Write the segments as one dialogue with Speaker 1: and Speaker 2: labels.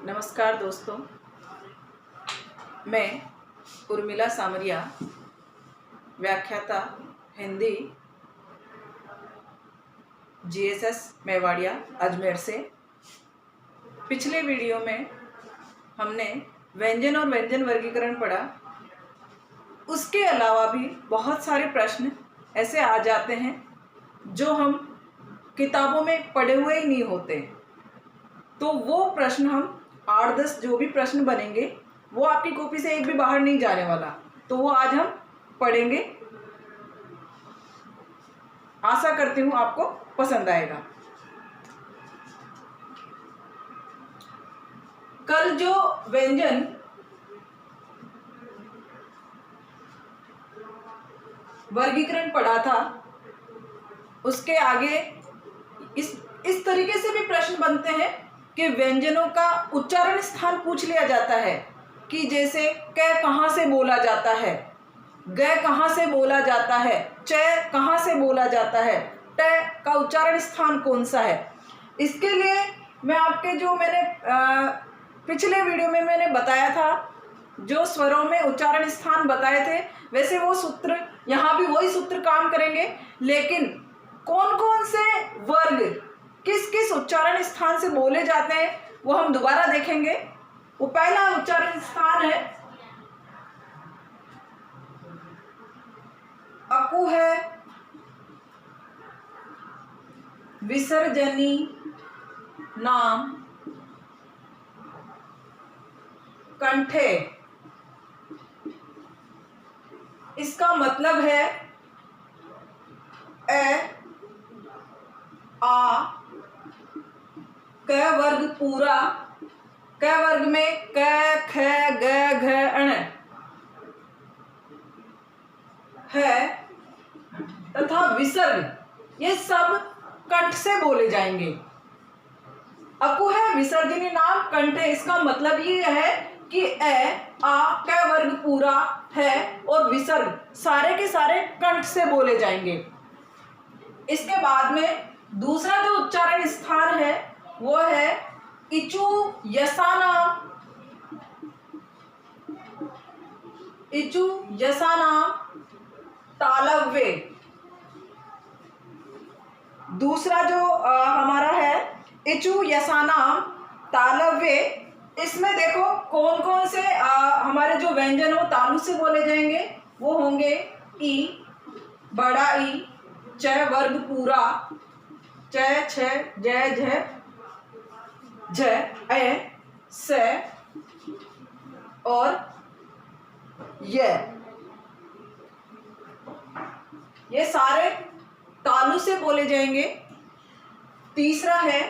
Speaker 1: नमस्कार दोस्तों, मैं उर्मिला सामरिया, व्याख्याता हिंदी, जीएसएस मेवाड़िया अजमेर से। पिछले वीडियो में हमने व्यंजन और व्यंजन वर्गीकरण पढ़ा। उसके अलावा भी बहुत सारे प्रश्न ऐसे आ जाते हैं जो हम किताबों में पढ़े हुए ही नहीं होते, तो वो प्रश्न हम 8-10 जो भी प्रश्न बनेंगे वो आपकी कॉपी से एक भी बाहर नहीं जाने वाला, तो वो आज हम पढ़ेंगे। आशा करती हूँ आपको पसंद आएगा। कल जो व्यंजन वर्गीकरण पढ़ा था उसके आगे इस तरीके से भी प्रश्न बनते हैं कि व्यंजनों का उच्चारण स्थान पूछ लिया जाता है कि जैसे क कहाँ से बोला जाता है, ग कहाँ से बोला जाता है, च कहाँ से बोला जाता है, ट का उच्चारण स्थान कौन सा है। इसके लिए मैं आपके जो मैंने पिछले वीडियो में मैंने बताया था, जो स्वरों में उच्चारण स्थान बताए थे, वैसे वो सूत्र यहाँ भी वही सूत्र काम करेंगे, लेकिन कौन कौन से वर्ग किस किस उच्चारण स्थान से बोले जाते हैं वो हम दोबारा देखेंगे। वो पहला उच्चारण स्थान है अकु है, विसर्जनी नाम, कंठे। इसका मतलब है ए आ क वर्ग पूरा, क वर्ग में क ख ग घ अण है तथा विसर्ग, ये सब कंठ से बोले जाएंगे। अकु है, विसर्जनी नाम, कंठ है। इसका मतलब ये है कि ए आ क वर्ग पूरा है और विसर्ग सारे के सारे कंठ से बोले जाएंगे। इसके बाद में दूसरा जो उच्चारण स्थान है वो है इचु यसाना, इचु यसाना तालव्य। दूसरा जो हमारा है इचु यसाना तालव्य, इसमें देखो कौन कौन से हमारे जो व्यंजन हो तालु से बोले जाएंगे। वो होंगे ई, बड़ा ई, च वर्ग पूरा, च छ ज झ झ ए स और ये सारे तालु से बोले जाएंगे। तीसरा है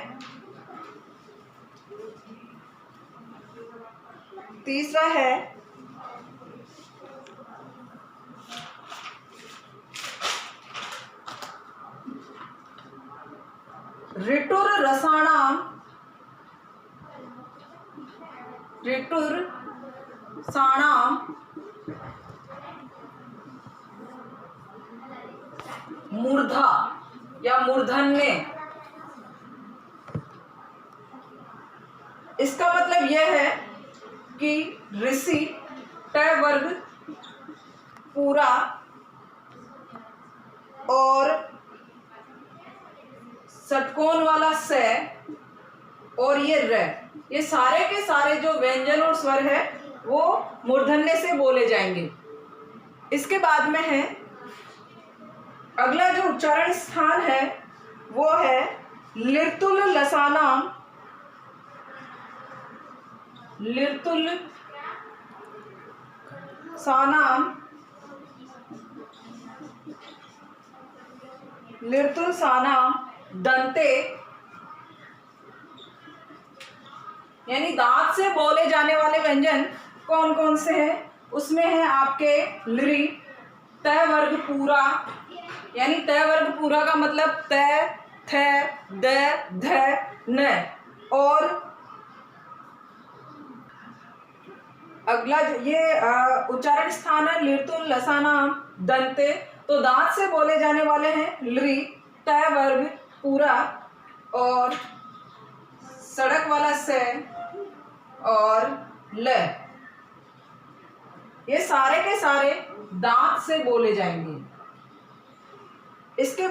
Speaker 1: ऋटुर रसाणाम, ऋटुर साणाम मूर्धा या मूर्धन्य। इसका मतलब यह है कि ऋषि ट वर्ग पूरा और षटकोण वाला स और ये र, ये सारे के सारे जो व्यंजन और स्वर है वो मूर्धन्य से बोले जाएंगे। इसके बाद में है अगला जो उच्चारण स्थान है वो है लिर्तुल लसानाम, लिर्तुल सानाम, लिर्तुल सानाम दंते, यानी दांत से बोले जाने वाले व्यंजन कौन कौन से हैं। उसमें है आपके लृ, त वर्ग पूरा, यानी त वर्ग पूरा का मतलब त थ द ध न। और अगला ये उच्चारण स्थान है लिर्तुल लसानाम दंते, तो दांत से बोले जाने वाले हैं लृ, त वर्ग पूरा और सड़क वाला से और ल, ये सारे के सारे दांत से बोले जाएंगे। इसके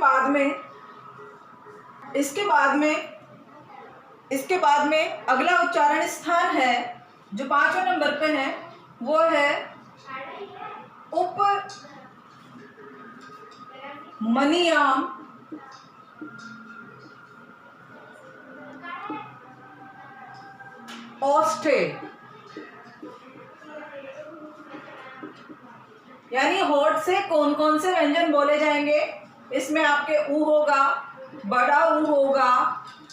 Speaker 1: बाद में अगला उच्चारण स्थान है जो 5वें नंबर पे है, वो है उप मनियाम ओष्ठे, यानी होठ से कौन कौन से व्यंजन बोले जाएंगे। इसमें आपके ऊ होगा, बड़ा ऊ होगा,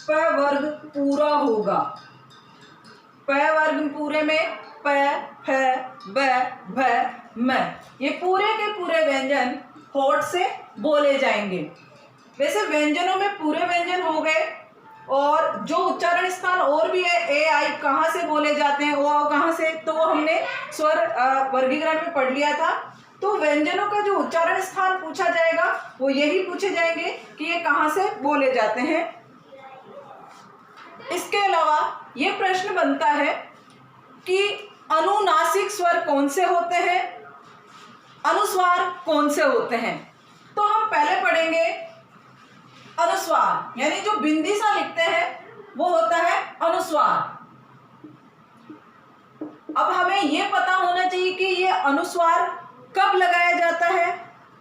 Speaker 1: प वर्ग पूरा होगा। प वर्ग पूरे में प, फ, ब, भ, म, ये पूरे के पूरे व्यंजन होठ से बोले जाएंगे। वैसे व्यंजनों में पूरे व्यंजन हो गए, और जो उच्चारण स्थान और भी है ए आई कहाँ से बोले जाते हैं, वो कहाँ से, तो वो हमने स्वर वर्गीकरण में पढ़ लिया था। तो व्यंजनों का जो उच्चारण स्थान पूछा जाएगा वो यही पूछे जाएंगे कि ये कहाँ से बोले जाते हैं। इसके अलावा ये प्रश्न बनता है कि अनुनासिक स्वर कौन से होते हैं, अनुस्वार कौन से होते हैं। तो हम पहले पढ़ेंगे अनुस्वार, यानी जो बिंदी सा लिखते हैं वो होता है अनुस्वार। अब हमें ये पता होना चाहिए कि ये अनुस्वार कब लगाया जाता है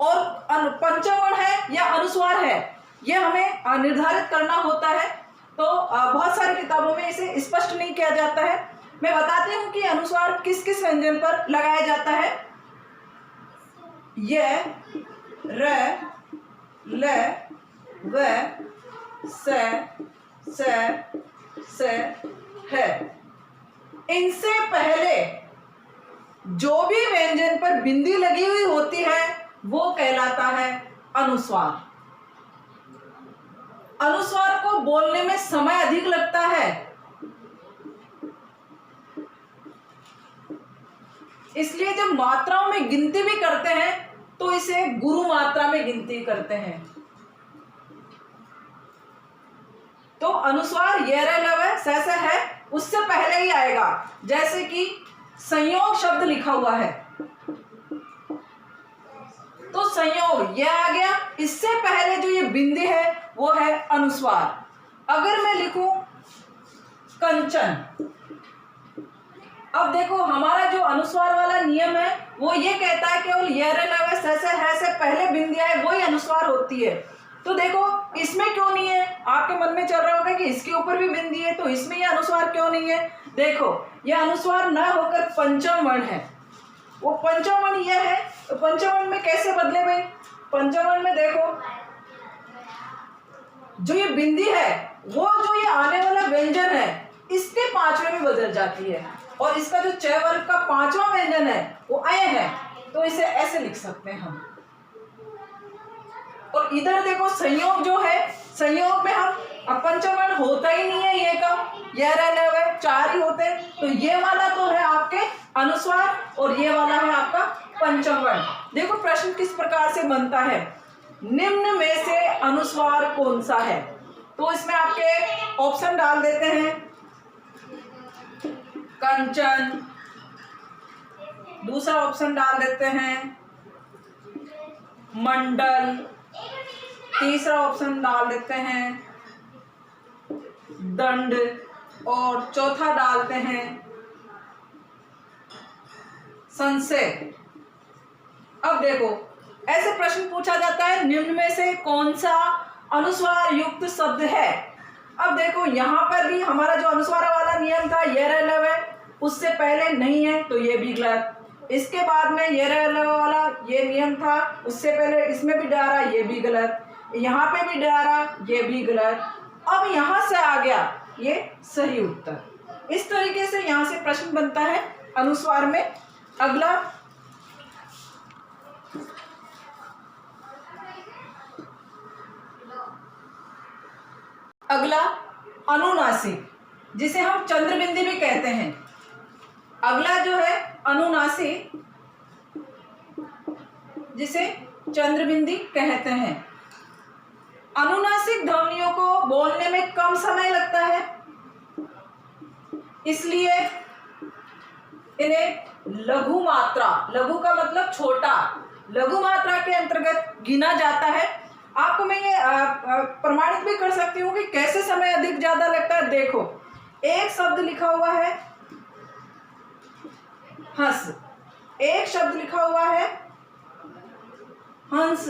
Speaker 1: और पंचम है या अनुस्वार है, ये हमें निर्धारित करना होता है। तो बहुत सारी किताबों में इसे स्पष्ट नहीं किया जाता है। मैं बताती हूँ कि अनुस्वार किस किस व्यंजन पर लगाया जाता है। य, र, ल, व, स, है। इनसे पहले जो भी व्यंजन पर बिंदी लगी हुई होती है वो कहलाता है अनुस्वार। अनुस्वार को बोलने में समय अधिक लगता है, इसलिए जब मात्राओं में गिनती भी करते हैं तो इसे गुरु मात्रा में गिनती करते हैं। तो अनुस्वार य, र, ल, व, स है उससे पहले ही आएगा। जैसे कि संयोग शब्द लिखा हुआ है तो संयोग यह आ गया, इससे पहले जो ये बिंदी है वो है अनुस्वार। अगर मैं लिखूं कंचन, अब देखो हमारा जो अनुस्वार वाला नियम है वो ये कहता है केवल य, र, ल, व, स है से पहले बिंदिया है वही अनुस्वार होती है। तो देखो इसमें क्यों नहीं है, आपके मन में चल रहा होगा कि इसके ऊपर भी बिंदी है तो इसमें ये अनुस्वार क्यों नहीं है। देखो ये अनुस्वार न होकर पंचम वर्ण है, वो पंचम वर्ण ये है। तो पंचम वर्ण में कैसे बदले भाई, पंचम वर्ण में देखो जो ये बिंदी है वो जो ये आने वाला व्यंजन है इसके पांचवें में बदल जाती है, और इसका जो च वर्ग का पांचवा व्यंजन है वो अय है, तो इसे ऐसे लिख सकते हैं हम। और इधर देखो संयोग जो है, संयोग में हम पंचम वर्ण होता ही नहीं है, ये का य, र, ल, व, चार ही होते हैं। तो ये वाला तो है आपके अनुस्वार और ये वाला है आपका पंचम वर्ण। देखो प्रश्न किस प्रकार से बनता है, निम्न में से अनुस्वार कौन सा है। तो इसमें आपके ऑप्शन डाल देते हैं कंचन, दूसरा ऑप्शन डाल देते हैं मंडल, तीसरा ऑप्शन डाल देते हैं दंड, और चौथा डालते हैं संशय। अब देखो ऐसे प्रश्न पूछा जाता है निम्न में से कौन सा अनुस्वार युक्त शब्द है। अब देखो यहाँ पर भी हमारा जो अनुस्वार वाला नियम था य, र, ल, व, उससे पहले नहीं है तो ये भी गलत। इसके बाद में य, र, ल वाला ये नियम था, उससे पहले इसमें भी डारा, ये भी गलत। यहाँ पे भी डारा, ये भी गलत। अब यहाँ से आ गया ये सही उत्तर। इस तरीके से यहाँ से प्रश्न बनता है अनुस्वार में। अगला अनुनासिक, जिसे हम चंद्रबिंदी भी कहते हैं। अगला जो है अनुनासिक, जिसे चंद्रबिंदी कहते हैं। अनुनासिक ध्वनियों को बोलने में कम समय लगता है, इसलिए इन्हें लघु मात्रा, लघु का मतलब छोटा, लघु मात्रा के अंतर्गत गिना जाता है। आपको मैं ये प्रमाणित भी कर सकती हूँ कि कैसे समय अधिक ज्यादा लगता है। देखो, एक शब्द लिखा हुआ है हंस, एक शब्द लिखा हुआ है हंस।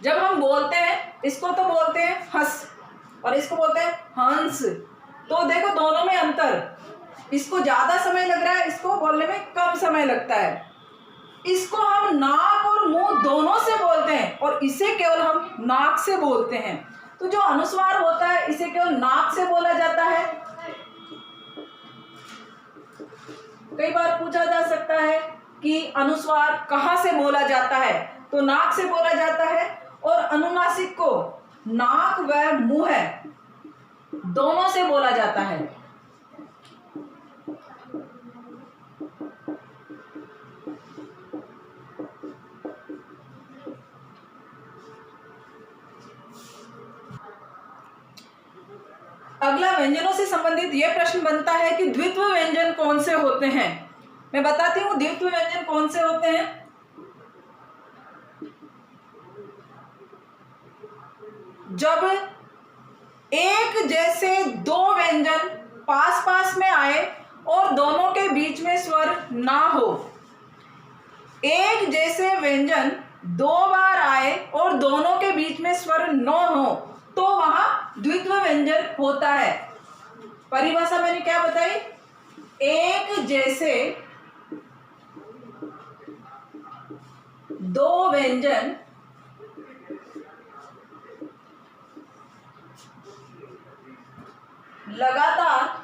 Speaker 1: जब हम बोलते हैं इसको तो बोलते हैं हंस और इसको बोलते हैं हंस। तो देखो दोनों में अंतर, इसको ज्यादा समय लग रहा है, इसको बोलने में कम समय लगता है। इसको हम नाक और मुंह दोनों से बोलते हैं और इसे केवल हम नाक से बोलते हैं। तो जो अनुस्वार होता है इसे केवल नाक से बोला जाता है। कई बार पूछा जा सकता है कि अनुस्वार कहाँ से बोला जाता है, तो नाक से बोला जाता है। और अनुनासिक को नाक व मुंह दोनों से बोला जाता है। अगला व्यंजनों से संबंधित यह प्रश्न बनता है कि द्वित्व व्यंजन कौन से होते हैं। मैं बताती हूं द्वित्व व्यंजन कौन से होते हैं। जब एक जैसे दो व्यंजन पास पास में आए और दोनों के बीच में स्वर ना हो। एक जैसे व्यंजन दो बार आए और दोनों के बीच में स्वर न हो तो वहां द्वित्व व्यंजन होता है। परिभाषा मैंने क्या बताई, एक जैसे दो व्यंजन लगातार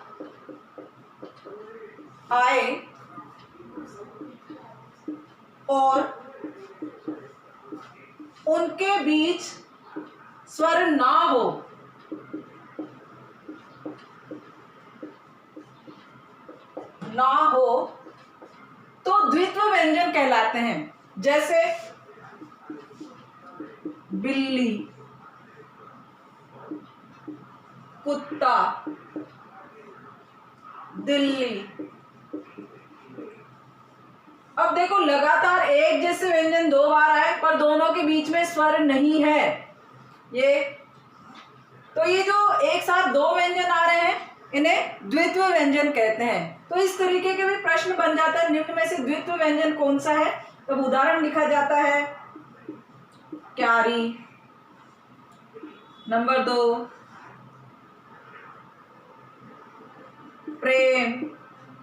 Speaker 1: आए और उनके बीच स्वर ना हो तो द्वित्व व्यंजन कहलाते हैं। जैसे बिल्ली, कुत्ता, दिल्ली। अब देखो लगातार एक जैसे व्यंजन दो बार आए पर दोनों के बीच में स्वर नहीं है, ये जो एक साथ दो व्यंजन आ रहे हैं इन्हें द्वित्व व्यंजन कहते हैं। तो इस तरीके के भी प्रश्न बन जाता है, निम्न में से द्वित्व व्यंजन कौन सा है। तब उदाहरण लिखा जाता है क्यारी, नंबर 2 प्रेम,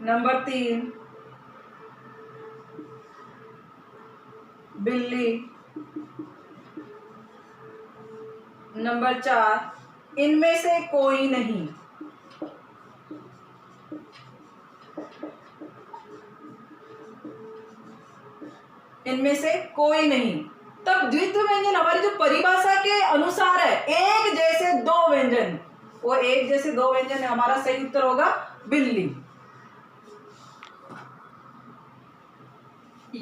Speaker 1: नंबर 3 बिल्ली, नंबर 4 इनमें से कोई नहीं। इनमें से कोई नहीं। तब द्वित्व व्यंजन हमारी जो परिभाषा के अनुसार है एक जैसे दो व्यंजन, वो एक जैसे दो व्यंजन है, हमारा सही उत्तर होगा बिल्ली।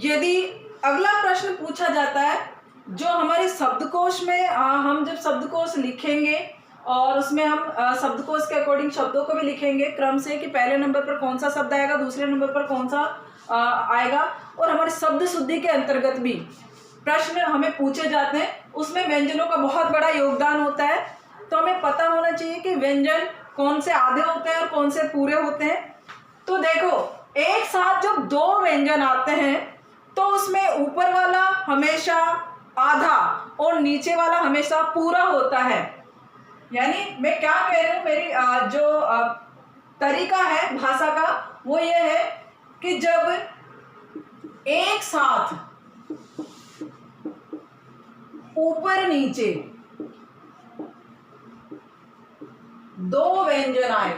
Speaker 1: यदि अगला प्रश्न पूछा जाता है जो हमारे शब्दकोश में हम जब शब्दकोश लिखेंगे और उसमें हम शब्दकोश के अकॉर्डिंग शब्दों को भी लिखेंगे क्रम से कि पहले नंबर पर कौन सा शब्द आएगा, दूसरे नंबर पर कौन सा आएगा, और हमारे शब्द शुद्धि के अंतर्गत भी प्रश्न हमें पूछे जाते हैं। उसमें व्यंजनों का बहुत बड़ा योगदान होता है। तो हमें पता होना चाहिए कि व्यंजन कौन से आधे होते हैं और कौन से पूरे होते हैं। तो देखो एक साथ जब दो व्यंजन आते हैं तो उसमें ऊपर वाला हमेशा आधा और नीचे वाला हमेशा पूरा होता है। यानी मैं क्या कह रही हूँ, मेरी जो तरीका है भाषा का वो ये है कि जब एक साथ ऊपर नीचे दो व्यंजन आए,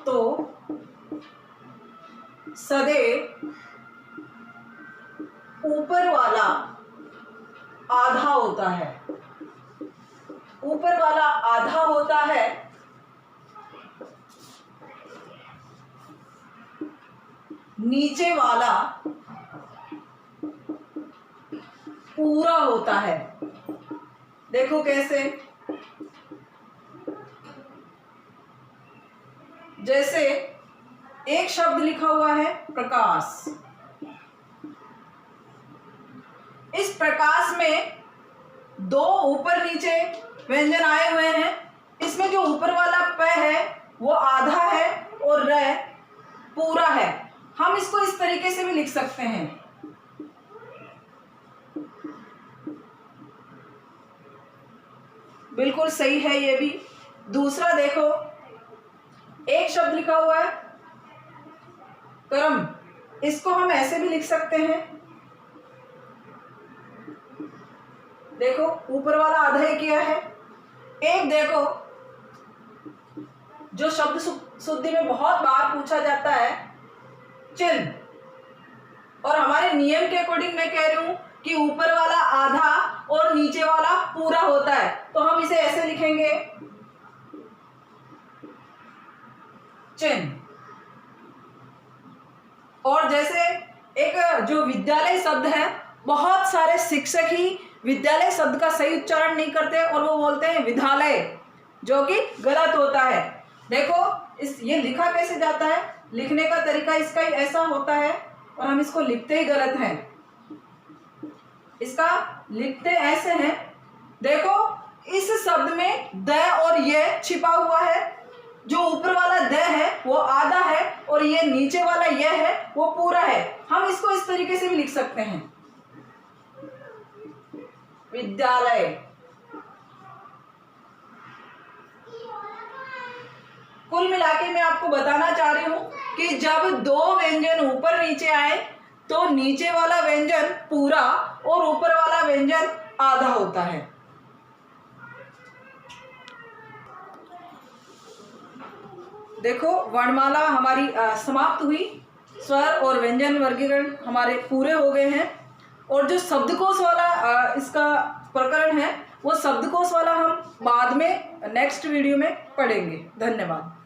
Speaker 1: तो सदैव ऊपर वाला आधा होता है। ऊपर वाला आधा होता है, नीचे वाला पूरा होता है। देखो कैसे, जैसे एक शब्द लिखा हुआ है प्रकाश। इस प्रकाश में दो ऊपर नीचे व्यंजन आए हुए हैं। इसमें जो ऊपर वाला प है वो आधा है और र पूरा है। हम इसको इस तरीके से भी लिख सकते हैं। बिल्कुल सही है ये भी। दूसरा देखो, एक शब्द लिखा हुआ है कर्म। इसको हम ऐसे भी लिख सकते हैं। देखो ऊपर वाला आधा ही किया है। एक देखो, जो शब्द शुद्धि में बहुत बार पूछा जाता है, चिन्ह। और हमारे नियम के अकॉर्डिंग मैं कह रही हूं कि ऊपर वाला आधा और नीचे वाला पूरा होता है, तो हम इसे ऐसे लिखेंगे, चिन्ह। और जैसे एक जो विद्यालय शब्द है, बहुत सारे शिक्षक ही विद्यालय शब्द का सही उच्चारण नहीं करते और वो बोलते हैं विद्यालय, जो कि गलत होता है। देखो ये लिखा कैसे जाता है, लिखने का तरीका इसका ही ऐसा होता है और हम इसको लिखते ही गलत हैं। इसका लिखते ऐसे हैं। देखो इस शब्द में द और ये छिपा हुआ है। जो ऊपर वाला द है वो आधा है और ये नीचे वाला ये है वो पूरा है। हम इसको इस तरीके से भी लिख सकते हैं, विद्यालय। कुल मिलाके मैं आपको बताना चाह रही हूं कि जब दो व्यंजन ऊपर नीचे आए तो नीचे वाला व्यंजन पूरा और ऊपर वाला व्यंजन आधा होता है। देखो वर्णमाला हमारी समाप्त हुई। स्वर और व्यंजन वर्गीकरण हमारे पूरे हो गए हैं। और जो शब्दकोश वाला इसका प्रकरण है, वो शब्दकोश वाला हम बाद में नेक्स्ट वीडियो में पढ़ेंगे। धन्यवाद।